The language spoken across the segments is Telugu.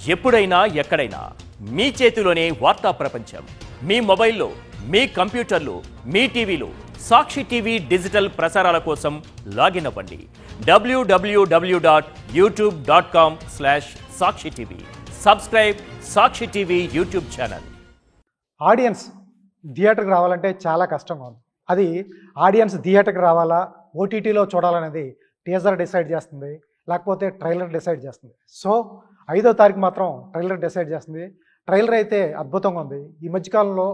ఎప్పుడైనా ఎక్కడైనా మీ చేతిలోనే వార్తా ప్రపంచం. మీ మొబైల్లో, మీ కంప్యూటర్లో, మీ టీవీలో సాక్షి టీవీ డిజిటల్ ప్రసారాల కోసం లాగిన్ అవ్వండి. www.youtube.com/సాక్షి టీవీ. సబ్స్క్రైబ్ సాక్షి టీవీ యూట్యూబ్ ఛానల్. ఆడియన్స్ థియేటర్కి రావాలంటే చాలా కష్టంగా ఉంది. అది ఆడియన్స్ థియేటర్కి రావాలా, ఓటీటీలో చూడాలనేది టీజర్ డిసైడ్ చేస్తుంది, లేకపోతే ట్రైలర్ డిసైడ్ చేస్తుంది. సో 5వ తారీఖు మాత్రం ట్రైలర్ డిసైడ్ చేస్తుంది. ట్రైలర్ అయితే అద్భుతంగా ఉంది. ఈ మధ్యకాలంలో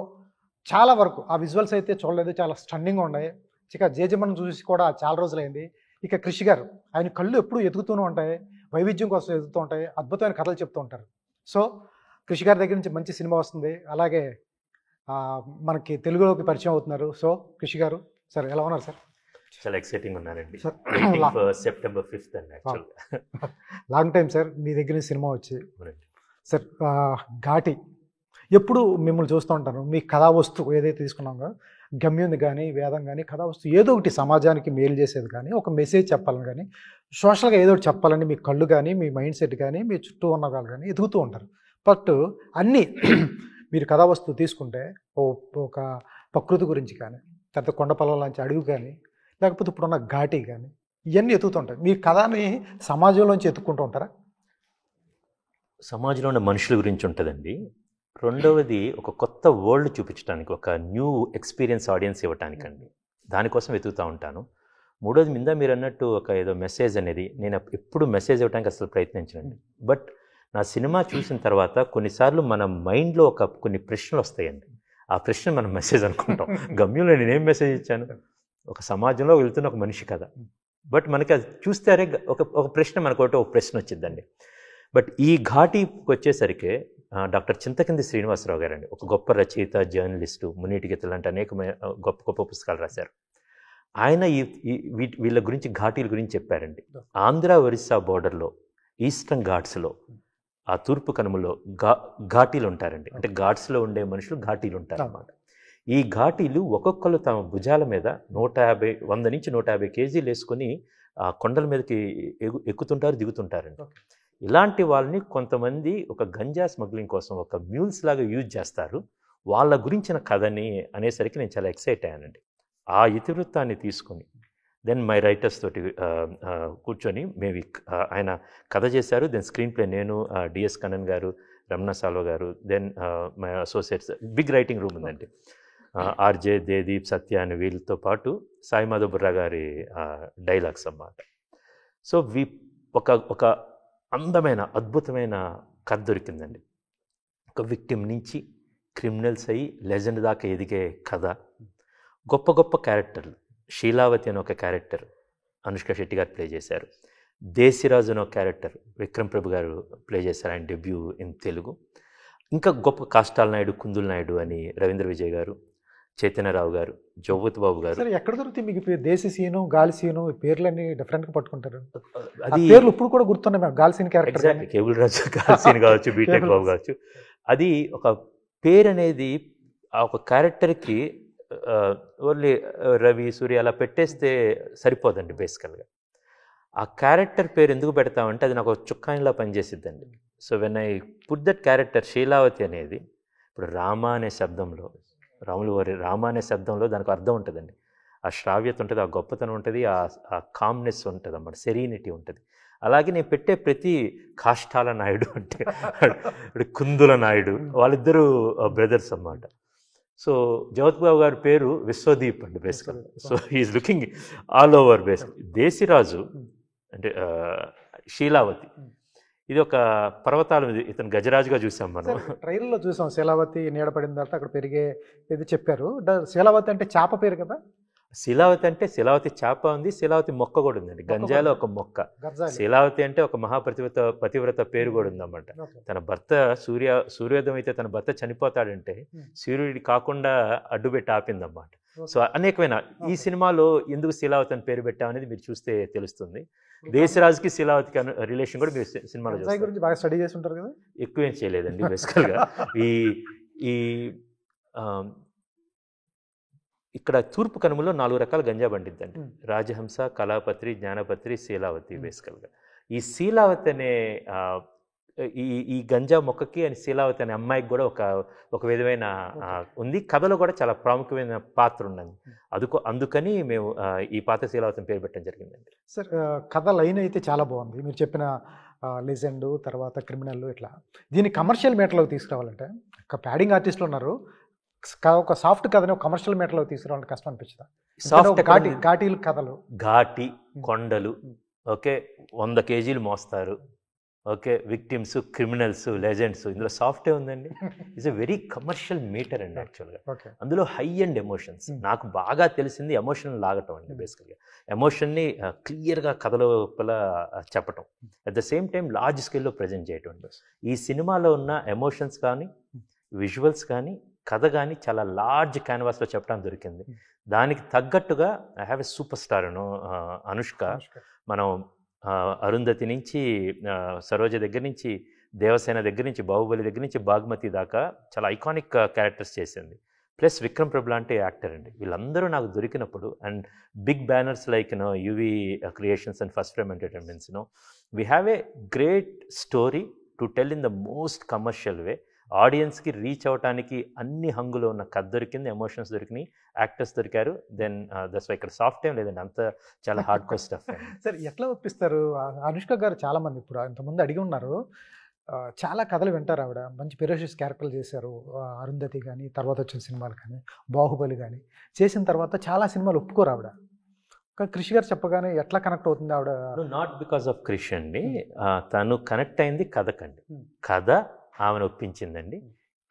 చాలా వరకు ఆ విజువల్స్ అయితే చూడలేదు, చాలా స్టన్నింగ్గా ఉన్నాయి. ఇక జేజమ్మను చూసి కూడా చాలా రోజులైంది. ఇక కృషి గారు, ఆయన కళ్ళు ఎప్పుడూ ఎదుగుతూనే ఉంటాయి, వైవిధ్యం కోసం ఎదుగుతూ ఉంటాయి, అద్భుతమైన కథలు చెప్తూ ఉంటారు. సో కృషి గారి దగ్గర నుంచి మంచి సినిమా వస్తుంది. అలాగే మనకి తెలుగులోకి పరిచయం అవుతున్నారు. సో కృషి గారు, సార్ ఎలా ఉన్నారు సార్? చాలా ఎక్సైటింగ్ ఉన్నారండి. సార్ సెప్టెంబర్ 5th అండి యాక్చువల్గా. లాంగ్ టైం సార్ మీ దగ్గర నుంచి సినిమా వచ్చి. సార్ ఘాటి ఎప్పుడు మిమ్మల్ని చూస్తూ ఉంటాను. మీ కథా వస్తువు ఏదైతే తీసుకున్నామో, గమ్యం కానీ వేదం కానీ కథా వస్తువు ఏదో ఒకటి సమాజానికి మేలు చేసేది కానీ, ఒక మెసేజ్ చెప్పాలని కానీ, సోషల్గా ఏదో ఒకటి చెప్పాలని మీ కళ్ళు కానీ, మీ మైండ్ సెట్ కానీ, మీ చుట్టూ ఉన్న వాళ్ళు కానీ ఎదుగుతూ ఉంటారు. బట్ అన్నీ మీరు కథా వస్తువు తీసుకుంటే ఒక ప్రకృతి గురించి కానీ, తర్వాత కొండపల్లం లాంటి అడుగు కానీ, లేకపోతే ఇప్పుడున్న ఘాటి కానీ, ఇవన్నీ ఎత్తుకుతుంటాయి. మీ కథని సమాజంలోంచి ఎత్తుక్కుంటూ ఉంటారా? సమాజంలో ఉన్న మనుషుల గురించి ఉంటుందండి. రెండవది ఒక కొత్త వరల్డ్ చూపించడానికి, ఒక న్యూ ఎక్స్పీరియన్స్ ఆడియన్స్ ఇవ్వటానికండి, దానికోసం వెతుకుతూ ఉంటాను. మూడోది మింద మీరు అన్నట్టు ఒక ఏదో మెసేజ్ అనేది, నేను ఎప్పుడు మెసేజ్ ఇవ్వడానికి అసలు ప్రయత్నించనండి. బట్ నా సినిమా చూసిన తర్వాత కొన్నిసార్లు మన మైండ్లో కొన్ని ప్రశ్నలు వస్తాయండి. ఆ ప్రశ్న మనం మెసేజ్ అనుకుంటాం. గమ్యంలో నేనేం మెసేజ్ ఇచ్చాను? ఒక సమాజంలో వెళ్తున్న ఒక మనిషి కదా. బట్ మనకి అది చూస్తారే ఒక ప్రశ్న, మనకు ఒక ప్రశ్న వచ్చిందండి. బట్ ఈ ఘాటికి వచ్చేసరికి డాక్టర్ చింతకింది శ్రీనివాసరావు గారండి, ఒక గొప్ప రచయిత, జర్నలిస్టు, మునీటి గీతలు లాంటి అనేక గొప్ప గొప్ప పుస్తకాలు రాశారు. ఆయన వీళ్ళ గురించి, ఘాటీల గురించి చెప్పారండి. ఆంధ్ర ఒరిస్సా బోర్డర్లో, ఈస్టర్న్ ఘాట్స్లో, ఆ తూర్పు కనుమలో ఘాటీలు ఉంటారండి. అంటే ఘాట్స్లో ఉండే మనుషులు ఘాటీలు ఉంటారు అన్నమాట. ఈ ఘాటీలు ఒక్కొక్కరు తమ భుజాల మీద 100 నుంచి 150 కేజీలు వేసుకొని ఆ కొండల మీదకి ఎక్కుతుంటారు, దిగుతుంటారండి. ఇలాంటి వాళ్ళని కొంతమంది ఒక గంజా స్మగ్లింగ్ కోసం ఒక మ్యూల్స్ లాగా యూజ్ చేస్తారు. వాళ్ళ గురించిన కథని అనేసరికి నేను చాలా ఎక్సైట్ అయ్యానండి. ఆ ఇతివృత్తాన్ని తీసుకొని దెన్ మై రైటర్స్ తోటి కూర్చొని మేము ఆయన కథ చేశారు. దెన్ స్క్రీన్ ప్లే నేను, డిఎస్ కన్నన్ గారు, రమణ సాల్వ గారు, then my associates, big writing room ఉందండి. ఆర్జే, దేదీప్, సత్య అని వీళ్ళతో పాటు సాయి మాధవ్ బుర్రా గారి డైలాగ్స్ అన్నమాట. సో ఒక అందమైన, అద్భుతమైన కథ దొరికిందండి. ఒక విక్టిమ్ నుంచి క్రిమినల్స్ అయ్యి లెజెండ్ దాకా ఎదిగే కథ. గొప్ప గొప్ప క్యారెక్టర్లు. శీలావతి అని ఒక క్యారెక్టర్ అనుష్క శెట్టి గారు ప్లే చేశారు. దేశిరాజు అని ఒక క్యారెక్టర్ విక్రమ్ ప్రభు గారు ప్లే చేశారు, ఆయన డెబ్యూ ఇన్ తెలుగు. ఇంకా గొప్ప కాష్టాల నాయుడు, కుందుల నాయుడు అని రవీంద్ర విజయ్ గారు, చైతన్యరావు గారు, జోవత్ బాబు గారు. సరే, ఎక్కడ దొరుకుతాయి మీకు దేశీ సీను, గాలి సీను పేర్లన్నీ డిఫరెంట్గా పట్టుకుంటారు? అది పేర్లు ఇప్పుడు కూడా గుర్తున్నాయి మేము. గాలి సీన్ క్యారెక్టర్, ఎగ్జాక్ట్లీ కేబుల్ రాజు, గాలి సీన్ కావచ్చు, బీటెక్ బాబు కావచ్చు. అది ఒక పేరు అనేది ఆ ఒక క్యారెక్టర్కి ఓన్లీ రవి, సూర్య అలా పెట్టేస్తే సరిపోదండి. బేసికల్గా ఆ క్యారెక్టర్ పేరు ఎందుకు పెడతామంటే అది నాకు ఒక చుక్కానిలా పనిచేసిద్దండి. So when I put that character Sheelavathi అనేది, ఇప్పుడు రామ అనే శబ్దంలో, రామ అనే శబ్దంలో దానికి అర్థం ఉంటుందండి. ఆ శ్రావ్యత ఉంటుంది, ఆ గొప్పతనం ఉంటుంది, ఆ కామ్నెస్ ఉంటుంది అన్నమాట, సెరీనిటీ ఉంటుంది. అలాగే నేను పెట్టే ప్రతి కాష్టాల నాయుడు అంటే కుందుల నాయుడు, వాళ్ళిద్దరూ బ్రదర్స్ అన్నమాట. సో జవత్ బాబు గారి పేరు విశ్వదీప్ అండి basically. So he's looking all over basic. Desiraju అంటే శీలావతి, ఇది ఒక పర్వతాల మీద, ఇతను గజరాజుగా చూసాం మనం. ట్రైలర్లో చూసాం. శీలావతి నీడ పడిన తర్వాత అక్కడ పెరిగే ఇది చెప్పారు. శీలావతి అంటే చేప పేరు కదా? శీలావతి అంటే శీలావతి చేప ఉంది, శీలావతి మొక్క కూడా ఉందండి, గంజాలో ఒక మొక్క. శీలావతి అంటే ఒక పతివ్రత పేరు కూడా ఉందన్నమాట. తన భర్త సూర్యోదయం అయితే తన భర్త చనిపోతాడంటే సూర్యుడి కాకుండా అడ్డుపెట్టి ఆపిందన్నమాట. సో అనేకమైన ఈ సినిమాలో ఎందుకు శీలావతి అని పేరు పెట్టామనేది మీరు చూస్తే తెలుస్తుంది. దేశరాజుకి శీలావతికి రిలేషన్ కూడా మీరు సినిమాలో గురించి బాగా స్టడీ చేసి ఉంటారు కదా? ఎక్కువేం చేయలేదండి బేసికల్గా. ఈ ఇక్కడ తూర్పు కనుమలో 4 రకాల గంజా పండిద్దండి. రాజహంస, కళాపత్రి, జ్ఞానపత్రి, శీలావతి బేసికల్గా. ఈ శీలావతి అనే ఈ ఈ గంజా మొక్కకి అని శీలావతి అనే అమ్మాయికి కూడా ఒక విధమైన ఉంది. కథలో కూడా చాలా ప్రాముఖ్యమైన పాత్ర ఉన్నది. అందుకని మేము ఈ పాత్ర శీలావతిని పేరు పెట్టడం జరిగిందండి. సార్ కథ లైన్ అయితే చాలా బాగుంది. మీరు చెప్పిన లెజెండ్, తర్వాత క్రిమినల్, ఇట్లా దీన్ని కమర్షియల్ మీటర్లోకి తీసుకురావాలంటే ఒక ప్యాడింగ్ ఆర్టిస్టులు ఉన్నారు. ఒక సాఫ్ట్ కథని ఒక కమర్షియల్ మీటర్లోకి తీసుకురావాలంటే కష్టం అనిపించదా? సాఫ్ట్ ఘాటీలు కథలు, ఘాటి కొండలు, ఓకే 100 కేజీలు మోస్తారు, ఓకే విక్టిమ్స్, క్రిమినల్స్, లెజెండ్స్, ఇందులో సాఫ్టే ఉందండి. It's a very commercial metre అండి యాక్చువల్గా. అందులో హై అండ్ ఎమోషన్స్. నాకు బాగా తెలిసింది ఎమోషన్ లాగటం అండి. బేసికల్గా ఎమోషన్ని క్లియర్గా కథలో చెప్పటం, at the same time large స్కేల్లో ప్రజెంట్ చేయటం అండి. ఈ సినిమాలో ఉన్న ఎమోషన్స్ కానీ, విజువల్స్ కానీ, కథ కానీ చాలా లార్జ్ క్యాన్వాస్లో చెప్పడం దొరికింది. దానికి తగ్గట్టుగా I have a super star Anushka. మనం అరుంధతి నుంచి, సరోజ దగ్గర నుంచి, దేవసేన దగ్గర నుంచి, బాహుబలి దగ్గర నుంచి, బాగ్మతి దాకా చాలా ఐకానిక్ క్యారెక్టర్స్ చేసింది. ప్లస్ విక్రమ్ ప్రభు లాంటి యాక్టర్ అండి. వీళ్ళందరూ నాకు దొరికినప్పుడు, and big banners like UV creations and first frame entertainments, we have a great story to tell in the most commercial way. ఆడియన్స్కి రీచ్ అవడానికి అన్ని హంగులో ఉన్న కథ దొరికింది, ఎమోషన్స్ దొరికినాయి, యాక్టర్స్ దొరికారు. దెన్ దట్స్ వై ఇక్కడ సాఫ్ట్ టైం లేదండి, అంత చాలా హార్డ్ కోర్ స్టఫ్. సార్ ఎట్లా ఒప్పిస్తారు? అనుష్క గారు చాలామంది ఇప్పుడు ఇంతకుముందు అడిగి ఉన్నారు, చాలా కథలు వింటారు ఆవిడ, మంచి ఫెరోషియస్ క్యారెక్టర్లు చేశారు. అరుంధతి కానీ, తర్వాత వచ్చిన సినిమాలు కానీ, బాహుబలి కానీ చేసిన తర్వాత చాలా సినిమాలు ఒప్పుకోరు ఆవిడ. క్రిష్ గారు చెప్పగానే ఎట్లా కనెక్ట్ అవుతుంది ఆవిడ? నాట్ బికాస్ ఆఫ్ క్రిష్ అండి. తను కనెక్ట్ అయింది కథకండి. కథ ఆమెను ఒప్పించిందండి.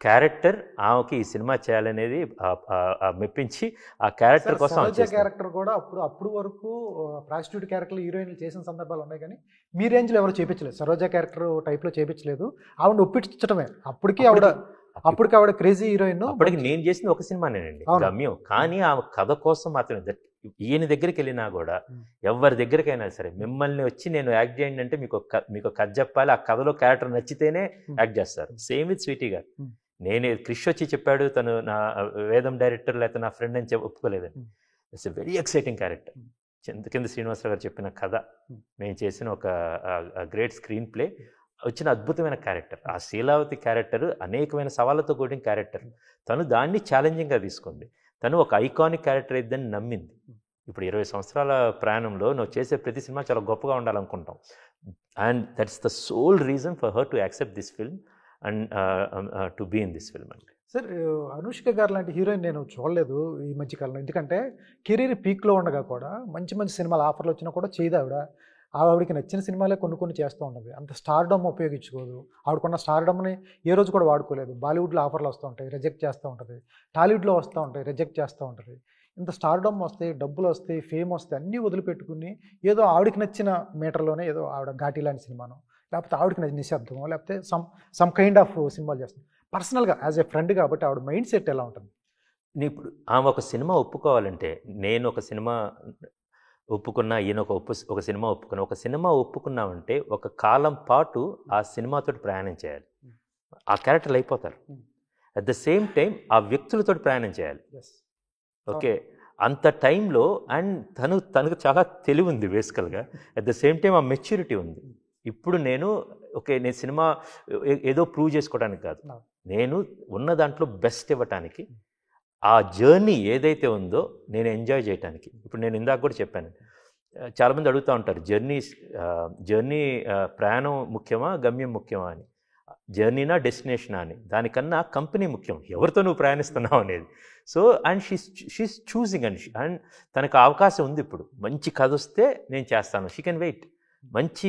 క్యారెక్టర్ ఆమెకి ఈ సినిమా చేయాలనేది మెప్పించి ఆ క్యారెక్టర్ కోసం. క్యారెక్టర్ కూడా అప్పుడు వరకు ప్రాస్టిట్యూట్ క్యారెక్టర్లు హీరోయిన్లు చేసిన సందర్భాలు ఉన్నాయి, కానీ మీ రేంజ్లో ఎవరు చేపించలేదు. సరోజ క్యారెక్టర్ టైప్లో చేపించలేదు. ఆవిడ ఒప్పించడమే. అప్పటికి ఆవిడ క్రేజీ హీరోయిన్. అప్పటికి నేను చేసిన ఒక సినిమానేనండి గమ్యం. కానీ ఆమె కథ కోసం మాత్రమే. ఈయన దగ్గరికి వెళ్ళినా కూడా, ఎవరి దగ్గరికైనా సరే, మిమ్మల్ని వచ్చి నేను యాక్ట్ చేయండి అంటే మీకు కథ చెప్పాలి, ఆ కథలో క్యారెక్టర్ నచ్చితేనే యాక్ట్ చేస్తారు. సేమ్ విత్ స్వీటీ గారు. నేను క్రిష్ వచ్చి చెప్పాడు తను నా వేదం డైరెక్టర్ లేకపోతే నా ఫ్రెండ్ అని ఒప్పుకోలేదండి. It's a very exciting character. Chintakinda Srinivasarao గారు చెప్పిన కథ, మేము చేసిన ఒక గ్రేట్ స్క్రీన్ ప్లే, వచ్చిన అద్భుతమైన క్యారెక్టర్. ఆ శీలావతి క్యారెక్టర్ అనేకమైన సవాళ్ళతో కూడిన క్యారెక్టర్. తను దాన్ని ఛాలెంజింగ్గా తీసుకుంది. తను ఒక ఐకానిక్ క్యారెక్టర్ అయిద్దని నమ్మింది. ఇప్పుడు 20 సంవత్సరాల ప్రయాణంలో నువ్వు చేసే ప్రతి సినిమా చాలా గొప్పగా ఉండాలనుకుంటాం. And that's the sole reason for her to accept this film and to be in this film అండి. సార్ అనుష్క గారు లాంటి హీరోయిన్ నేను చూడలేదు ఈ మధ్యకాలంలో. ఎందుకంటే కెరీర్ పీక్లో ఉండగా కూడా మంచి మంచి సినిమాలు ఆఫర్లు వచ్చినా కూడా చేయదు ఆవిడ. ఆవిడకి నచ్చిన సినిమాలే కొన్ని చేస్తూ ఉంటుంది. అంత స్టార్డమ్ ఉపయోగించుకోదు. ఆవిడకున్న స్టార్డమ్ని ఏ రోజు కూడా వాడుకోలేదు. బాలీవుడ్లో ఆఫర్లు వస్తూ ఉంటాయి, రిజెక్ట్ చేస్తూ ఉంటుంది. టాలీవుడ్లో వస్తూ ఉంటాయి, రిజెక్ట్ చేస్తూ ఉంటుంది. ఇంత స్టార్డమ్ వస్తాయి, డబ్బులు వస్తాయి, ఫేమ్ వస్తాయి, అన్నీ వదిలిపెట్టుకుని ఏదో ఆవిడకి నచ్చిన మీటర్లోనే ఏదో ఆవిడ ఘాటీ లాంటి సినిమాను, లేకపోతే ఆవిడకి నచ్చిన నిశ్శబ్దమో, లేకపోతే సమ్ కైండ్ ఆఫ్ సినిమాలు చేస్తుంది. పర్సనల్గా యాజ్ ఏ ఫ్రెండ్ కాబట్టి ఆవిడ మైండ్ సెట్ ఎలా ఉంటుంది? ఇప్పుడు ఆమె ఒక సినిమా ఒప్పుకోవాలంటే, నేను ఒక సినిమా ఒప్పుకున్నా, ఈయన ఒక సినిమా ఒప్పుకున్నా, ఒక సినిమా ఒప్పుకున్నామంటే ఒక కాలం పాటు ఆ సినిమాతో ప్రయాణం చేయాలి. ఆ క్యారెక్టర్లు అయిపోతారు. అట్ ద సేమ్ టైం ఆ వ్యక్తులతో ప్రయాణం చేయాలి. ఓకే, అంత టైంలో అండ్ తనకు చాలా తెలివి ఉంది బేసికల్గా. అట్ ద సేమ్ టైం ఆ మెచ్యూరిటీ ఉంది. ఇప్పుడు నేను సినిమా ఏదో ప్రూవ్ చేసుకోవడానికి కాదు, నేను ఉన్న దాంట్లో బెస్ట్ ఇవ్వటానికి, ఆ జర్నీ ఏదైతే ఉందో నేను ఎంజాయ్ చేయడానికి. ఇప్పుడు నేను ఇందాక కూడా చెప్పాను, చాలామంది అడుగుతూ ఉంటారు జర్నీ ప్రయాణం ముఖ్యమా గమ్యం ముఖ్యమా అని. జర్నీనా డెస్టినేషనా అని. దానికన్నా కంపెనీ ముఖ్యం, ఎవరితో నువ్వు ప్రయాణిస్తున్నావు అనేది. So and she's choosing and తనకు అవకాశం ఉంది. ఇప్పుడు మంచి కథ వస్తే నేను చేస్తాను, షీ కెన్ వెయిట్. మంచి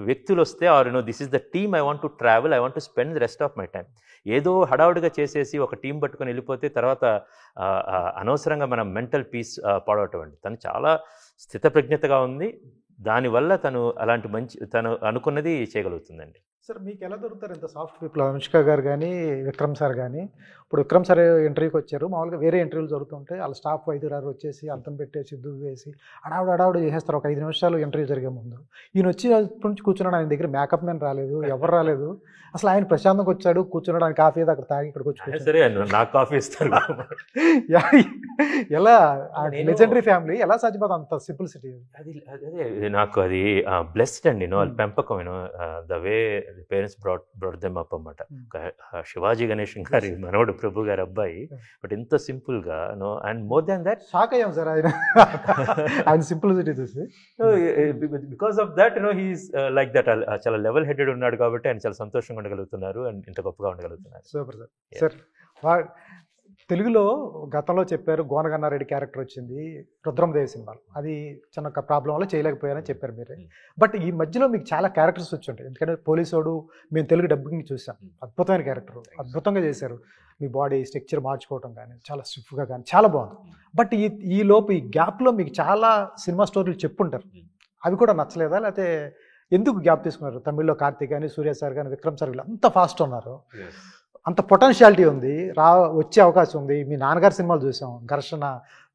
వ్యక్తులు వస్తే, or this is the team I want to travel, I want to spend the rest of my time. ఏదో హడావుడిగా చేసేసి ఒక టీం పట్టుకొని వెళ్ళిపోతే తర్వాత అనవసరంగా మనం మెంటల్ పీస్ పాడవటం అండి. తను చాలా స్థితప్రజ్ఞతగా ఉంది. దానివల్ల తను అనుకున్నది చేయగలుగుతుందండి. సార్ మీకు ఎలా దొరుకుతారు ఇంత సాఫ్ట్ పీపుల్? అనుష్క గారు కానీ, విక్రమ్ సార్ కానీ. ఇప్పుడు విక్రమ్ సార్ ఇంటర్వ్యూకి వచ్చారు, మామూలుగా వేరే ఇంటర్వ్యూలు జరుగుతుంటాయి, వాళ్ళ స్టాఫ్ 5 వచ్చేసి అంతం పెట్టేసి వేసి అడావుడు చేసేస్తారు. ఒక 5 నిమిషాలు ఇంటర్వ్యూ జరిగే ముందు ఈయన వచ్చి నుంచి కూర్చున్నాడు. ఆయన దగ్గర మేకప్ మ్యాన్ రాలేదు, ఎవరు రాలేదు. అసలు ఆయన ప్రశాంతంగా వచ్చాడు, కూర్చున్నాడు. ఆయన కాఫీ అక్కడ తాగి ఇక్కడికి వచ్చి సరే నాకు కాఫీ ఇస్తారు. ఎలా లెజెండరీ ఫ్యామిలీ ఎలా సాధ్యపడదు అంత సింప్లిసిటీ? నాకు అది బ్లెస్డ్ అండి. వాళ్ళ పెంపకం, the way parents brought them up అన్నమాట. శివాజీ గణేషన్ గారి మనవడు ప్రభు గారి అబ్బాయి, బట్ ఎంత సింపుల్గా no and more than that shock అయ్యాం సార్ ఆయన సింప్లిసిటీ చూసి. Because of that he's like that, చాలా లెవెల్ హెడెడ్ ఉన్నాడు కాబట్టి ఆయన చాలా సంతోషంగా ఉండగలుగుతున్నారు అండ్ ఇంత గొప్పగా ఉండగలుగుతున్నారు. Super sir. సార్ తెలుగులో గతంలో చెప్పారు గోనగన్నారెడ్డి క్యారెక్టర్ వచ్చింది రుద్రమదేవి సినిమాలో, అది చిన్న ప్రాబ్లం వల్ల చేయలేకపోయారని చెప్పారు మీరే. బట్ ఈ మధ్యలో మీకు చాలా క్యారెక్టర్స్ వచ్చి ఉంటాయి, ఎందుకంటే పోలీసోడు మేము తెలుగు డబ్బింగ్ చూసాం, అద్భుతమైన క్యారెక్టర్, అద్భుతంగా చేశారు. మీ బాడీ స్ట్రక్చర్ మార్చుకోవడం కానీ చాలా స్టిఫ్గా కానీ చాలా బాగుంది. బట్ ఈ లోపు ఈ గ్యాప్లో మీకు చాలా సినిమా స్టోరీలు చెప్పుంటారు, అవి కూడా నచ్చలేదా? లేకపోతే ఎందుకు గ్యాప్ తీసుకున్నారు? తమిళ్లో కార్తీక్ కానీ సూర్య సార్ కానీ విక్రమ్ సార్ వీళ్ళు అంత ఫాస్ట్ ఉన్నారు, అంత పొటెన్షియాలిటీ ఉంది, వచ్చే అవకాశం ఉంది. మీ నాన్నగారి సినిమాలు చూసాం, ఘర్షణ,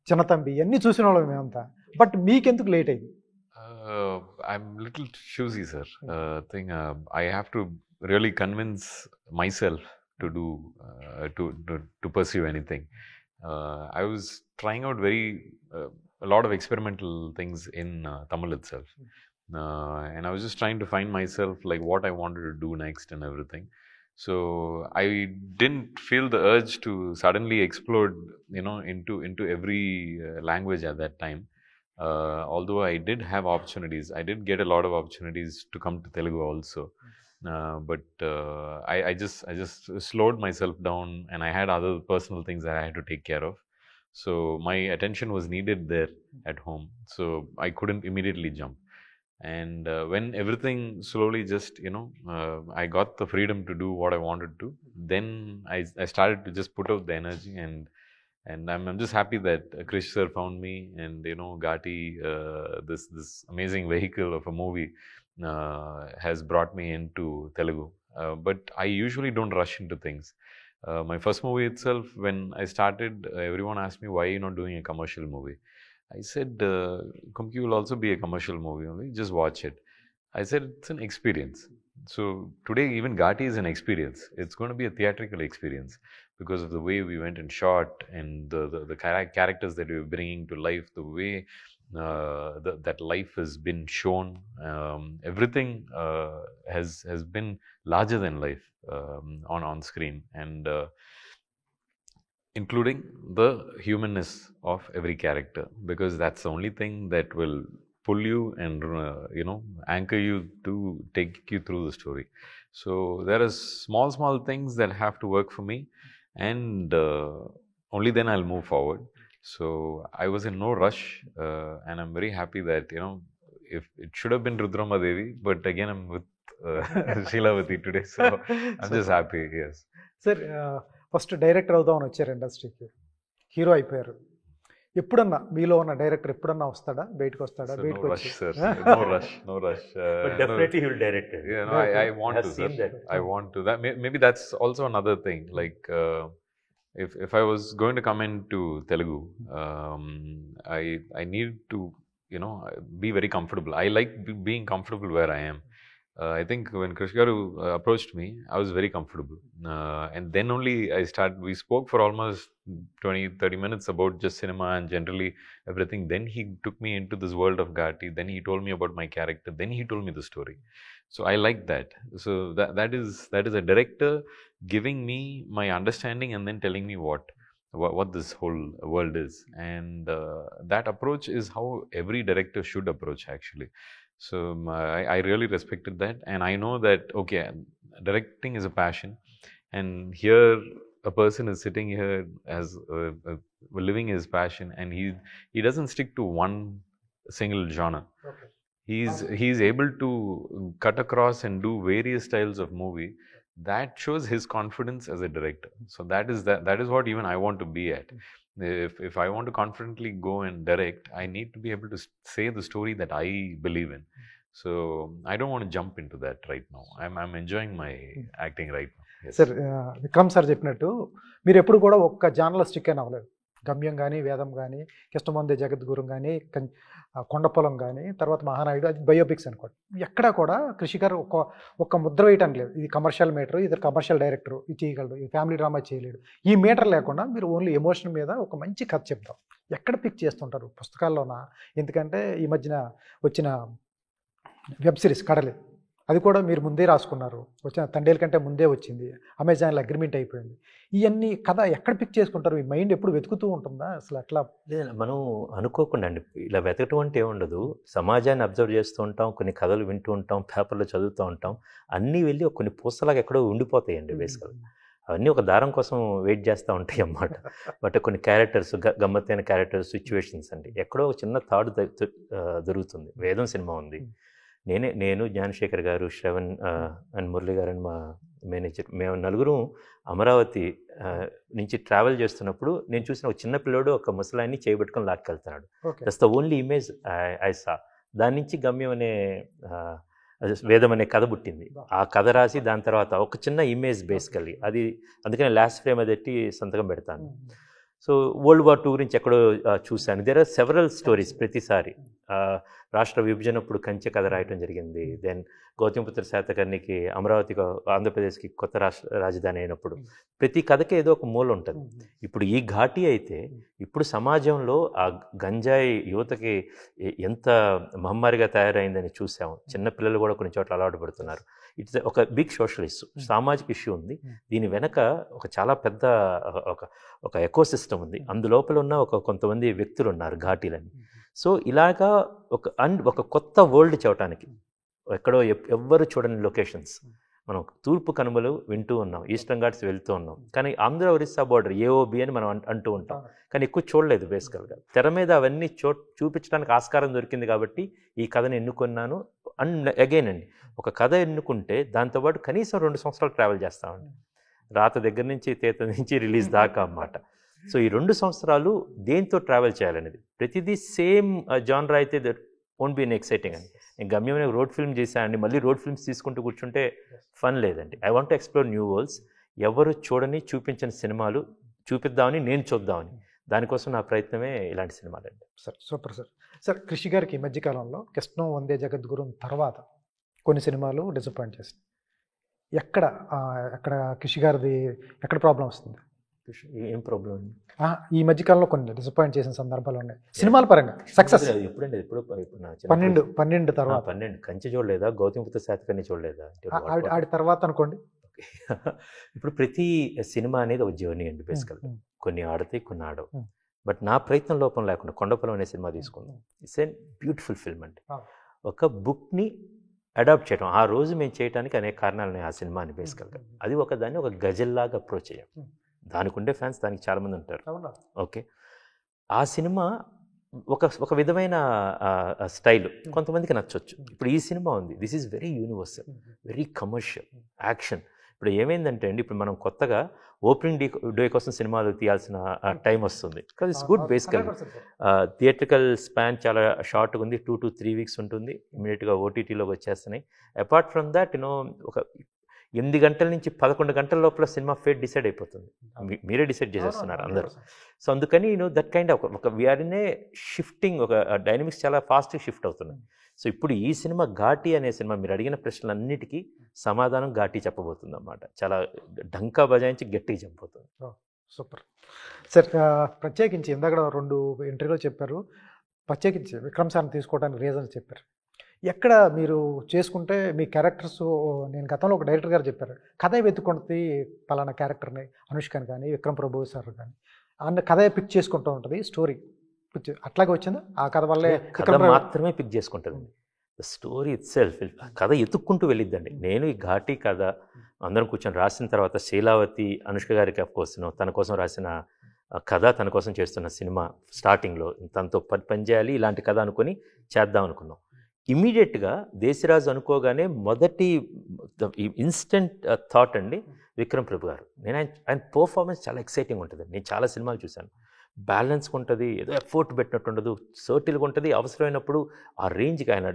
చిన్నతంబి ఇవన్నీ చూసిన వాళ్ళం మేమంతా. బట్ మీకెందుకు లేట్ అయింది? I'm little choosy, sir. Thing I have to really convince myself to do to pursue anything. I was trying out a lot of experimental things in Tamil itself, and I was just trying to find myself, like what I wanted to do next and everything. So I didn't feel the urge to suddenly explode, into every language at that time. Although I did have opportunities, I did get a lot of opportunities to come to Telugu also. But I just slowed myself down, and I had other personal things that I had to take care of. So my attention was needed there at home. So I couldn't immediately jump. And when everything slowly just, I got the freedom to do what I wanted to, then I started to just put out the energy, and I'm just happy that Krish sir found me, and Ghati, this amazing vehicle of a movie, has brought me into Telugu. But I usually don't rush into things. My first movie itself, when I started, everyone asked me, why are you not doing a commercial movie? I said, Kumki will also be a commercial movie only, just watch it. I said, it's an experience. So today even Ghati is an experience. It's going to be a theatrical experience because of the way we went and shot, and the characters that we were bringing to life, the way that life has been shown. Everything has been larger than life on screen, and including the humanness of every character, because that's the only thing that will pull you and anchor you to take you through the story. So there are small things that have to work for me, and only then I'll move forward. So I was in no rush, and I'm very happy that if it should have been Rudrama Devi, but again I'm with Sheelavati today, so I'm just happy. Yes, sir. First director అవుదామని వచ్చారు ఇండస్ట్రీకి, హీరో అయిపోయారు. ఎప్పుడన్నా మీలో ఉన్న డైరెక్టర్ ఎప్పుడన్నా వస్తాడా, బయటకు వస్తాడా? బయటకు వచ్చి no rush. But definitely he will direct it. Yeah, no, I want to, sir. I want to. That maybe that's also another thing. Like if I was going to come into Telugu, I need to be very comfortable. I like being comfortable where I am. I think when Krish Garu approached me, I was very comfortable. And then only we spoke for almost 20-30 minutes about just cinema and generally everything. Then he took me into this world of Ghati. Then he told me about my character. Then he told me the story. So I like that. So that is a director giving me my understanding and then telling me what this whole world is. And that approach is how every director should approach, actually. So I really respected that, and I know that okay, directing is a passion, and here a person is sitting here as living his passion, and he doesn't stick to one single genre. Okay. He's able to cut across and do various styles of movie. That shows his confidence as a director. So that is what even I want to be at. If I want to confidently go and direct, I need to be able to say the story that I believe in. So I don't want to jump into that right now. I'm enjoying my acting right now. Yes. Sir, Vikram sir చెప్పినట్టు మీరు ఎప్పుడు కూడా ఒక్క జానర్లో స్టిక్ అయిన అవ్వలేదు. గమ్యం కానీ, వేదం కానీ, కృష్ణమందే జగద్గురు కానీ, కొండపొలం కానీ, తర్వాత మహానాయుడు, అది బయోపిక్స్ అనుకోండి. ఎక్కడా కూడా కృషి గారు ఒక ముద్ర వేయటానికి లేదు. ఇది కమర్షియల్ మీటర్, ఇది కమర్షియల్ డైరెక్టర్, ఇది చేయగలడు, ఈ ఫ్యామిలీ డ్రామా చేయలేడు. ఈ మీటర్ లేకుండా మీరు ఓన్లీ ఎమోషన్ మీద ఒక మంచి కథ చెప్తాం. ఎక్కడ పిక్ చేస్తుంటారు? పుస్తకాల్లోనా? ఎందుకంటే ఈ మధ్యన వచ్చిన వెబ్ సిరీస్ కడలి, అది కూడా మీరు ముందే రాసుకున్నారు, వచ్చిన తండేల కంటే ముందే వచ్చింది, అమెజాన్లో అగ్రిమెంట్ అయిపోయింది. ఇవన్నీ కథ ఎక్కడ పిక్ చేసుకుంటారు? మీ మైండ్ ఎప్పుడు వెతుకుతూ ఉంటుందా అసలు? అట్లా లేదు, మనం అనుకోకుండా అండి ఇలా వెతకటం అంటే ఏముండదు. సమాజాన్ని అబ్జర్వ్ చేస్తూ ఉంటాం, కొన్ని కథలు వింటూ ఉంటాం, పేపర్లో చదువుతూ ఉంటాం, అన్నీ వెళ్ళి కొన్ని పూసలాగా ఎక్కడో ఉండిపోతాయండి బేసికల్గా. అవన్నీ ఒక దారం కోసం వెయిట్ చేస్తూ ఉంటాయి అన్నమాట. బట్ కొన్ని క్యారెక్టర్స్, గమ్మత్తైన క్యారెక్టర్స్, సిచ్యువేషన్స్ అండి ఎక్కడో ఒక చిన్న థాట్ దొరుకుతుంది. వేదం సినిమా ఉంది, నేను జ్ఞానశేఖర్ గారు, శ్రవణ్ అండ్ మురళి గారు అండ్ మా మేనేజర్, మేము నలుగురు అమరావతి నుంచి ట్రావెల్ చేస్తున్నప్పుడు నేను చూసిన ఒక చిన్న పిల్లోడు ఒక ముసలాయిని చేయబెట్టుకొని లాక్కెళ్తున్నాడు. That's the only image I saw. దాని నుంచి గమ్యం అనే వేదం అనే కథ పుట్టింది. ఆ కథ రాసి దాని తర్వాత ఒక చిన్న ఇమేజ్ బేసికల్లీ అది, అందుకని లాస్ట్ ఫ్రేమ్ అది పెట్టి సంతకం పెడతాను. సో వరల్డ్ వార్ II గురించి ఎక్కడో చూశాను. There are several stories. ప్రతిసారి రాష్ట్ర విభజనప్పుడు కంచె కథ రాయటం జరిగింది. దెన్ గౌతమిపుత్ర శాతకర్ణికి అమరావతికి, ఆంధ్రప్రదేశ్కి కొత్త రాజధాని అయినప్పుడు ప్రతి కథకి ఏదో ఒక మూల ఉంటుంది. ఇప్పుడు ఈ ఘాటి అయితే ఇప్పుడు సమాజంలో ఆ గంజాయి యువతకి ఎంత మహమ్మారిగా తయారైందని చూసాము. చిన్నపిల్లలు కూడా కొన్ని చోట్ల అలవాటు పడుతున్నారు. ఇట్స్ ఒక బిగ్ సోషల్ ఇష్యూ, సామాజిక ఇష్యూ ఉంది. దీని వెనక ఒక చాలా పెద్ద ఒక ఎకోసిస్టమ్ ఉంది. అందులోపల ఉన్న కొంతమంది వ్యక్తులు ఉన్నారు ఘాటీలని. సో ఇలాగా ఒక కొత్త వరల్డ్ చూడటానికి ఎక్కడో ఎవ్వరు చూడని లొకేషన్స్. మనం తూర్పు కనుమలు వింటూ ఉన్నాం, ఈస్టర్న్ ఘాట్స్ వెళ్తూ ఉన్నాం, కానీ ఆంధ్ర ఒరిస్సా బార్డర్ AOB అని మనం అంటూ ఉంటాం, కానీ ఎక్కువ చూడలేదు బేసికల్గా. తెర మీద అవన్నీ చూపించడానికి ఆస్కారం దొరికింది కాబట్టి ఈ కథను ఎన్నుకున్నాను. అండ్ అగైన్ అండి, ఒక కథ ఎన్నుకుంటే దాంతోపాటు కనీసం 2 సంవత్సరాలు ట్రావెల్ చేస్తామండి. రాత దగ్గర నుంచి తేత నుంచి రిలీజ్ దాకా అన్నమాట. సో ఈ 2 సంవత్సరాలు దేంతో ట్రావెల్ చేయాలనేది. ప్రతిదీ సేమ్ జానర్ అయితే దట్ వోంట్ బీ ఎక్సైటింగ్ అండి. నేను గమ్యం రోడ్ ఫిల్మ్ చేశానండి, మళ్ళీ రోడ్ ఫిల్మ్స్ తీసుకుంటూ కూర్చుంటే ఫన్ లేదండి. I want to explore new world's. ఎవరు చూడని చూపించిన సినిమాలు చూపిద్దామని, నేను చూద్దామని, దానికోసం నా ప్రయత్నమే ఇలాంటి సినిమాలండి. Sir super sir. Sir Krish గారికి ఈ మధ్యకాలంలో కృష్ణం వందే జగద్గురు తర్వాత కొన్ని సినిమాలు డిసప్పాయింట్ చేసింది. ఎక్కడ కృషి గారిది ఎక్కడ ప్రాబ్లం వస్తుంది? ఏం ప్రాబ్లం అండి? ఈ మధ్యకాలంలో కొన్ని డిసప్పాయింట్ చేసిన సందర్భాలు ఉన్నాయి సినిమాల పరంగా. సక్సెస్ ఎప్పుడండి? ఎప్పుడు 12 తర్వాత 12 కంచె చూడలేదా? గౌతమిపుత్ర శాతకర్ణి చూడలేదా? ఆడి తర్వాత అనుకోండి. ఇప్పుడు ప్రతి సినిమా అనేది ఒక జర్నీ అండి బేసికల్గా. కొన్ని ఆడతాయి, కొన్ని ఆడవు. బట్ నా ప్రయత్నం లోపం లేకుండా కొండపొలం అనే సినిమా తీసుకుందాం. ఇట్స్ ఎ బ్యూటిఫుల్ ఫిల్మ్ అండి. ఒక బుక్ని అడాప్ట్ చేయడం, ఆ రోజు మేము చేయడానికి అనేక కారణాలు ఉన్నాయి ఆ సినిమాని బేసికల్గా. అది దాన్ని ఒక గజల్లాగా అప్రోచ్ చేయం. దానికి ఉండే ఫ్యాన్స్ దానికి చాలామంది ఉంటారు. ఓకే, ఆ సినిమా ఒక విధమైన స్టైల్ కొంతమందికి నచ్చవచ్చు. ఇప్పుడు ఈ సినిమా ఉంది, this is very universal, very commercial action. ఇప్పుడు ఏమైందంటే అండి, ఇప్పుడు మనం కొత్తగా ఓపెనింగ్ డే కోసం సినిమాలు తీయాల్సిన టైం వస్తుంది. బికాజ్ ఇట్స్ గుడ్ బేసికల్. థియేట్రికల్ స్పాన్ చాలా షార్ట్గా ఉంది, 2 to 3 weeks ఉంటుంది. ఇమీడియట్గా OTTలోకి వచ్చేస్తున్నాయి. అపార్ట్ ఫ్రమ్ దాట్ ఒక 8 గంటల నుంచి 11 గంటల లోపల సినిమా ఫేట్ డిసైడ్ అయిపోతుంది. మీరే డిసైడ్ చేసేస్తున్నారు అందరూ. సో అందుకని that kind of we're in a shifting, ఒక డైనమిక్స్ చాలా ఫాస్ట్గా షిఫ్ట్ అవుతున్నాయి. సో ఇప్పుడు ఈ సినిమా ఘాటి అనే సినిమా మీరు అడిగిన ప్రశ్నలన్నిటికీ సమాధానం ఘాటి చెప్పబోతుంది అన్నమాట. చాలా డంకా బజాయించి గట్టిగా చెప్పబోతుంది. Super sir. ప్రత్యేకించి ఇందాక 2 ఇంటర్వ్యూలో చెప్పారు, ప్రత్యేకించి విక్రమ్ సార్ని తీసుకోవడానికి రీజన్స్ చెప్పారు. ఎక్కడ మీరు చేసుకుంటే మీ క్యారెక్టర్స్, నేను గతంలో ఒక డైరెక్టర్ గారు చెప్పారు, కథ వెతుక్కుంటుంది పలానా క్యారెక్టర్ని, అనుష్కని కానీ విక్రమ్ ప్రభు సార్ కానీ, అన్న కథ పిక్ చేసుకుంటూ ఉంటుంది, స్టోరీ అట్లాగే వచ్చిందా? ఆ కథ వల్లే కథ మాత్రమే పిక్ చేసుకుంటుంది. స్టోరీ ఇట్ సెల్ఫ్ కథ ఎత్తుక్కుంటూ వెళ్ళిద్దండి. నేను ఈ ఘాటి కథ అందరం కూర్చొని రాసిన తర్వాత శీలావతి అనుష్క గారికి అఫ్కోర్స్ తన కోసం రాసిన కథ, తన కోసం చేస్తున్న సినిమా స్టార్టింగ్లో తనతో పని చేయాలి ఇలాంటి కథ అనుకొని చేద్దాం అనుకున్నాం. ఇమీడియట్గా దేశరాజు అనుకోగానే మొదటి ఇన్స్టెంట్ థాట్ అండి విక్రమ్ ప్రభు గారు. నేను ఆయన పర్ఫార్మెన్స్ చాలా ఎక్సైటింగ్ ఉంటుంది. నేను చాలా సినిమాలు చూశాను. బ్యాలెన్స్గా ఉంటుంది, ఏదో ఎఫోర్ట్ పెట్టినట్టు ఉండదు, సర్టిల్గా ఉంటుంది. అవసరమైనప్పుడు ఆ రేంజ్కి ఆయన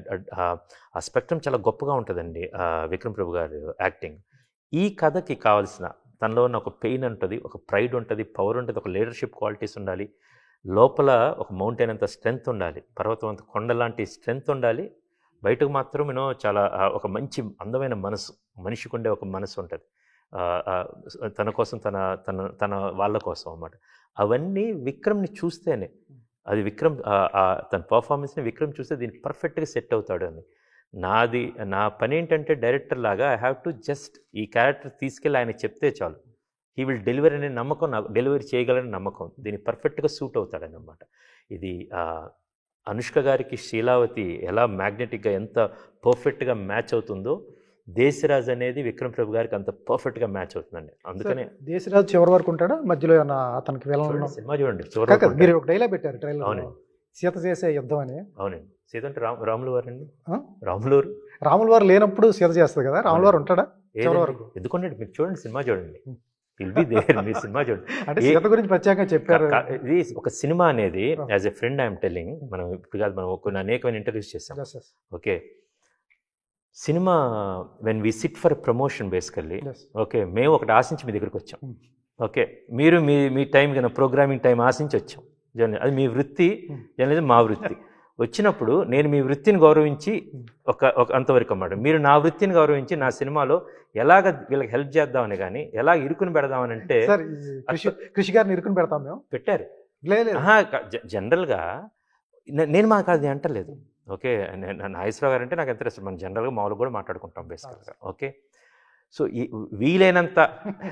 ఆ స్పెక్ట్రమ్ చాలా గొప్పగా ఉంటుందండి విక్రమ్ ప్రభు గారు యాక్టింగ్. ఈ కథకి కావాల్సిన తనలో ఉన్న ఒక పెయిన్ ఉంటుంది, ఒక ప్రైడ్ ఉంటుంది, పవర్ ఉంటుంది, ఒక లీడర్షిప్ క్వాలిటీస్ ఉండాలి, లోపల ఒక మౌంటైన్ అంత స్ట్రెంగ్త్ ఉండాలి, పర్వతం అంత కొండ లాంటి స్ట్రెంగ్త్ ఉండాలి. బయటకు మాత్రం చాలా ఒక మంచి అందమైన మనసు, మనిషికి ఉండే ఒక మనసు ఉంటుంది తన కోసం, తన వాళ్ళ కోసం అన్నమాట. అవన్నీ విక్రమ్ని చూస్తేనే, అది విక్రమ్ తన పర్ఫార్మెన్స్ని విక్రమ్ చూస్తే దీనికి పర్ఫెక్ట్గా సెట్ అవుతాడు అని నా పని ఏంటంటే డైరెక్టర్ లాగా ఐ హ్యావ్ టు జస్ట్ ఈ క్యారెక్టర్ తీసుకెళ్ళి ఆయన చెప్తే చాలు, హీ విల్ డెలివరీ అనే నమ్మకం, నాకు డెలివరీ చేయగలని నమ్మకం, దీనికి పర్ఫెక్ట్గా సూట్ అవుతాడనమాట. ఇది అనుష్క గారికి శీలావతి ఎలా మ్యాగ్నెటిక్గా ఎంత పర్ఫెక్ట్గా మ్యాచ్ అవుతుందో దేశరాజ్ అనేది విక్రమ్ ప్రభు గారికి అంత పర్ఫెక్ట్గా మ్యాచ్ అవుతుందండి. అందుకనే దేశరాజ్ చివరి వరకు ఉంటాడా, మధ్యలో ఏమన్నా అతనికి వెళ్ళాలన్నా? సినిమా చూడండి మీరు ఒక డైలాగ్ పెట్టారు ట్రైలర్, అవునండి, సీత చేసే యుద్ధం అని. అవునండి, సీత అంటే రాములు వారు అండి, రాములు వారు లేనప్పుడు సీత చేస్తుంది కదా, రాములు వారు ఉంటాడా చివరి వరకు? ఎందుకంటే మీరు చూడండి, సినిమా చూడండి, విల్ బి దేర్. మీరు సినిమా చూడండి, అంటే సీత గురించి ప్రత్యేకంగా చెప్పారు. ఇది ఒక సినిమా అనేది as a friend I'm telling, మనం ఇప్పుడు కాదు, మనం కొన్ని అనేకమైన ఇంటర్వ్యూస్ చేస్తాం. Okay, cinema when we SIT for promotion basically, okay, మేము ఒకటి ఆశించి మీ దగ్గరికి వచ్చాం. ఓకే, మీరు మీ టైం కన్నా ప్రోగ్రామింగ్ టైం ఆశించి వచ్చాం. అది మీ వృత్తి, జర్నలిజం మా వృత్తి. వచ్చినప్పుడు నేను మీ వృత్తిని గౌరవించి ఒక అంతవరకు అన్నమాట. మీరు నా వృత్తిని గౌరవించి నా సినిమాలో ఎలాగ వీళ్ళకి హెల్ప్ చేద్దామని, కానీ ఎలా ఇరుకుని పెడదామని అంటే కృషి గారిని ఇరుకుని పెడతాం మేము పెట్టారు. జనరల్గా నేను మాకు అది అంటలేదు. ఓకే, నాగేశ్వరరావు గారు అంటే నాకు ఎంత ఇష్టం, మనం జనరల్గా మామూలుగా కూడా మాట్లాడుకుంటాం బేసికల్గా. ఓకే, సో వీలైనంత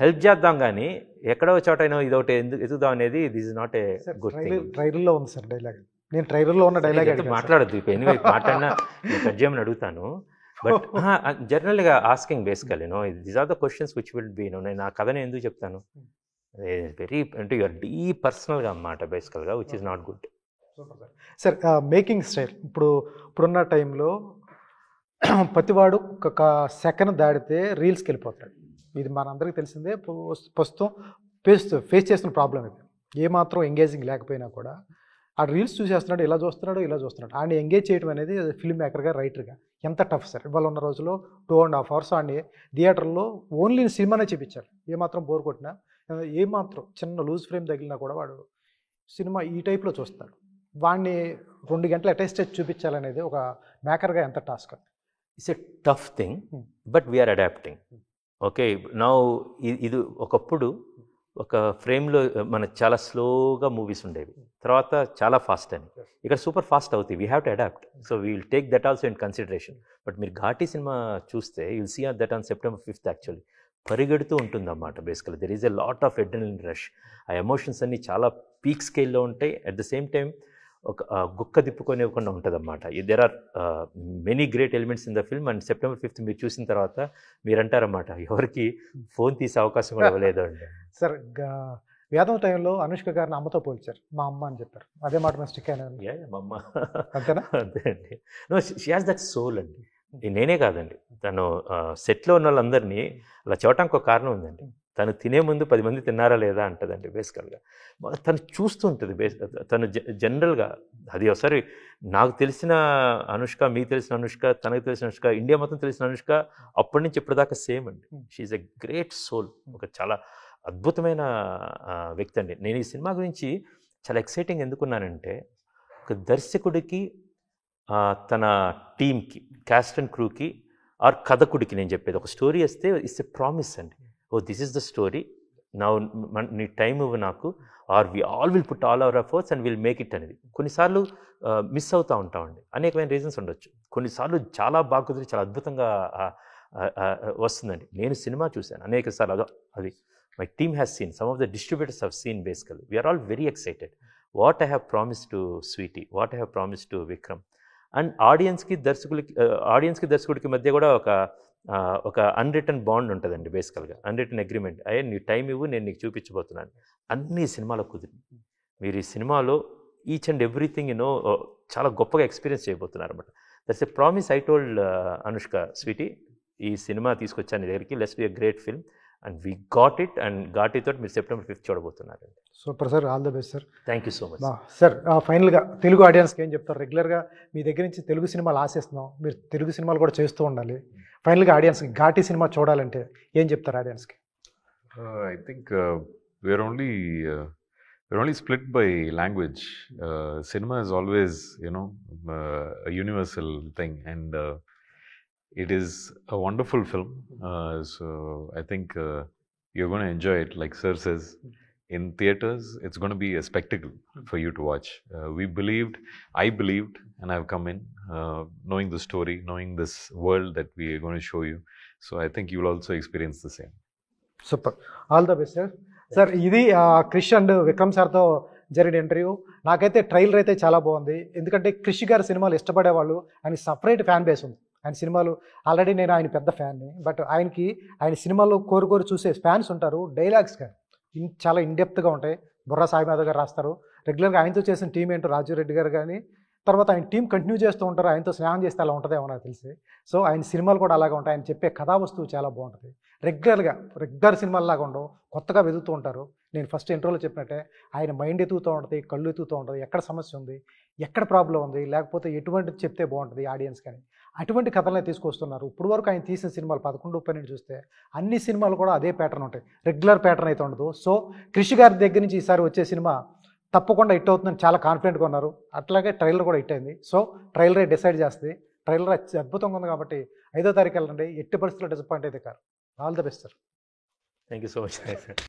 హెల్ప్ చేద్దాం, కానీ ఎక్కడో చోటైనా ఇదొకటి ఎదుగుదాం అనేది this is not a good thing. ట్రైలర్లో ఉంది సార్ డైలాగ్, నేను ట్రైలర్లో ఉన్న డైలాగ్ మాట్లాడద్దు ఇప్పుడు, ఎనివే మాట్లాడినా కట్ చేయమని అడుగుతాను. బట్ జనరల్గా asking basical these are the questions which will be నేను నా కథని ఎందుకు చెప్తాను, వెరీ అంటే యువర్ డీప్ పర్సనల్గా అన్నమాట బేసికల్గా, which is not good. Sir making style ఇప్పుడున్న టైంలో ప్రతివాడు ఒక సెకండ్ దాడితే రీల్స్కి వెళ్ళిపోతాడు. ఇది మనందరికీ తెలిసిందే. ప్రస్తుతం ఫేస్ చేస్తున్న ప్రాబ్లం ఇది. ఏమాత్రం ఎంగేజింగ్ లేకపోయినా కూడా ఆ రీల్స్ చూసేస్తున్నాడు, ఇలా చూస్తున్నాడు. ఆయన ఎంగేజ్ చేయడం అనేది ఫిల్మ్ మేకర్గా, రైటర్గా ఎంత టఫ్ సార్. ఇవాళ ఉన్న రోజుల్లో 2.5 hours ఆయన థియేటర్లో ఓన్లీ సినిమానే చూపించాలి. ఏమాత్రం బోర్ కొట్టినా, ఏమాత్రం చిన్న లూజ్ ఫ్రేమ్ తగిలినా కూడా వాడు సినిమా ఈ టైప్లో చూస్తాడు. వాడిని 2 గంటలు అటెస్టేజ్ చూపించాలనేది ఒక మేకర్గా ఎంత task. It's a tough thing, but we're adapting. Okay, now ఇది ఒకప్పుడు ఒక ఫ్రేమ్లో మనకు చాలా స్లోగా మూవీస్ ఉండేవి, తర్వాత చాలా ఫాస్ట్ అని. ఇక్కడ సూపర్ ఫాస్ట్ అవుతాయి. We have to adapt. So we will take that also in consideration. But మీరు ఘాటీ సినిమా చూస్తే you will see that on September 5th actually పరిగెడుతూ ఉంటుందన్నమాట. Basically there is a lot of adrenaline rush. ఆ ఎమోషన్స్ అన్నీ చాలా పీక్ స్కేల్లో ఉంటాయి. అట్ ద సేమ్ టైం ఒక గుక్క తిప్పుకొనివ్వకుండా ఉంటుంది అన్నమాట. There are many great elements in the film. And September 5th మీరు చూసిన తర్వాత మీరు అంటారన్నమాట, ఎవరికి ఫోన్ తీసే అవకాశం కూడా ఇవ్వలేదు అండి. సార్ వేదం టైంలో అనుష్క గారిని అమ్మతో పోల్చారు, మా అమ్మ అని చెప్పారు. అదే మాట మేము స్టిక్ అయినా మా అమ్మ అంతేనా? అంతే అండి. No, she has that soul అండి. నేనే కాదండి, తను సెట్లో ఉన్న వాళ్ళందరినీ అలా చూడటానికి ఒక కారణం ఉందండి. తను తినే ముందు 10 మంది తిన్నారా లేదా అంటదండి బేసికల్గా. తను చూస్తూ ఉంటుంది. తను జనరల్గా అది ఒకసారి నాకు తెలిసిన అనుష్క, మీకు తెలిసిన అనుష్క, తనకు తెలిసిన అనుష్క, ఇండియా మొత్తం తెలిసిన అనుష్క అప్పటి నుంచి ఇప్పటిదాకా సేమ్ అండి. She's a great soul. ఒక చాలా అద్భుతమైన వ్యక్తి అండి. నేను ఈ సినిమా గురించి చాలా ఎక్సైటింగ్ ఎందుకున్నానంటే, ఒక దర్శకుడికి, తన టీమ్కి, క్యాస్ట్ అండ్ క్రూకి, ఆర్ కథకుడికి నేను చెప్పేది, ఒక స్టోరీ వస్తే ఇట్స్ ఎ ప్రామిస్ అండి. Oh this is the story, నా నీ టైం ఇవ్వు నాకు, or we all will put all our efforts and will make it అనేది. కొన్నిసార్లు మిస్ అవుతూ ఉంటామండి, అనేకమైన రీజన్స్ ఉండొచ్చు. కొన్నిసార్లు చాలా బాగా కుదిరి చాలా అద్భుతంగా వస్తుందండి. నేను సినిమా చూశాను అనేక సార్లు. అది my team has seen, some of the distributors have seen. Basically we're all very excited what I have promise to Sweety, what I have promise to Vikram. And ఆడియన్స్కి దర్శకుడికి మధ్య కూడా ఒక అన్రిటన్ బాండ్ ఉంటుందండి బేసికల్గా, అన్రిటన్ అగ్రిమెంట్. అయ్యే నీ టైం ఇవ్వు, నేను నీకు చూపించబోతున్నాను. అన్ని సినిమాలో కుదిరి మీరు ఈ సినిమాలో ఈచ్ అండ్ ఎవ్రీథింగ్ చాలా గొప్పగా ఎక్స్పీరియన్స్ చేయబోతున్నారు అనమాట. That's a promise I told Anushka, Sweety ఈ సినిమా తీసుకొచ్చాను నీ దగ్గరికి, let's be a great film and we got it. And Ghaati తోటి మీరు September 5th చూడబోతున్నారండి. Super sir, all the best sir. Thank you so much sir. ఫైనల్గా తెలుగు ఆడియన్స్కి ఏం చెప్తారు? రెగ్యులర్గా మీ దగ్గర నుంచి తెలుగు సినిమాలు ఆశిస్తున్నాం, మీరు తెలుగు సినిమాలు కూడా చేస్తూ ఉండాలి. ఫైనల్గా ఆడియన్స్కి ఘాటీ సినిమా చూడాలంటే ఏం చెప్తారు ఆడియన్స్కి? I think we're only split by language. Cinema is always, a universal thing, and it is a wonderful film. So I think you're going to enjoy it. Like Sir says, in theaters, it's going to be a spectacle for you to watch. I believed, and I've come in knowing the story, knowing this world that we are going to show you. So I think you will also experience the same. Super, all the best sir. Sir ఇది క్రిష్ అండ్ విక్రమ్ సార్తో జరిగిన ఇంటర్వ్యూ. నాకైతే ట్రైలర్ అయితే చాలా బాగుంది, ఎందుకంటే క్రిష్ గారి సినిమాలు ఇష్టపడే వాళ్ళు, ఆయన సపరేట్ ఫ్యాన్ బేస్ ఉంది. ఆయన సినిమాలు ఆల్రెడీ నేను ఆయన పెద్ద ఫ్యాన్ని, బట్ ఆయన సినిమాలు కోరు చూసే ఫ్యాన్స్ ఉంటారు. డైలాగ్స్ కానీ చాలా ఇన్డెప్త్గా ఉంటాయి. బుర్రా సాయి మాధవ్ గారు రాస్తారు. రెగ్యులర్గా ఆయనతో చేసిన టీం ఏంటో రాజు రెడ్డి గారు కానీ, తర్వాత ఆయన టీం కంటిన్యూ చేస్తూ ఉంటారు. ఆయనతో స్నేహం చేస్తే అలా ఉంటుందేమో నాకు తెలిసి. సో ఆయన సినిమాలు కూడా అలాగే ఉంటాయి. ఆయన చెప్పే కథా వస్తువు చాలా బాగుంటుంది. రెగ్యులర్ సినిమాల్లాగా ఉండవు, కొత్తగా వెతుకుతూ ఉంటారు. నేను ఫస్ట్ ఇంట్రోలో చెప్పినట్టే ఆయన మైండ్ ఎతుకుతూ ఉంటుంది, కళ్ళు ఎతుకుతూ ఉంటుంది, ఎక్కడ సమస్య ఉంది, ఎక్కడ ప్రాబ్లం ఉంది, లేకపోతే ఎటువంటిది చెప్తే బాగుంటుంది ఆడియన్స్ కానీ, అటువంటి కథలనే తీసుకొస్తున్నారు. ఇప్పుడు వరకు ఆయన తీసిన సినిమాలు 11, 12 చూస్తే అన్ని సినిమాలు కూడా అదే ప్యాటర్న్ ఉంటాయి, రెగ్యులర్ ప్యాటర్న్ అయితే ఉండదు. సో క్రిష్ గారి దగ్గర నుంచి ఈసారి వచ్చే సినిమా తప్పకుండా హిట్ అవుతుందని చాలా కాన్ఫిడెంట్గా ఉన్నారు. అట్లాగే ట్రైలర్ కూడా హిట్ అయింది. సో ట్రైలరే డిసైడ్ చేస్తుంది. ట్రైలర్ అద్భుతంగా ఉంది కాబట్టి 5వ తారీఖు వెళ్ళండి. ఎట్టి పరిస్థితుల్లో డిసప్పాయింట్ అయితే కాదు. All the best sir. Thank you so much.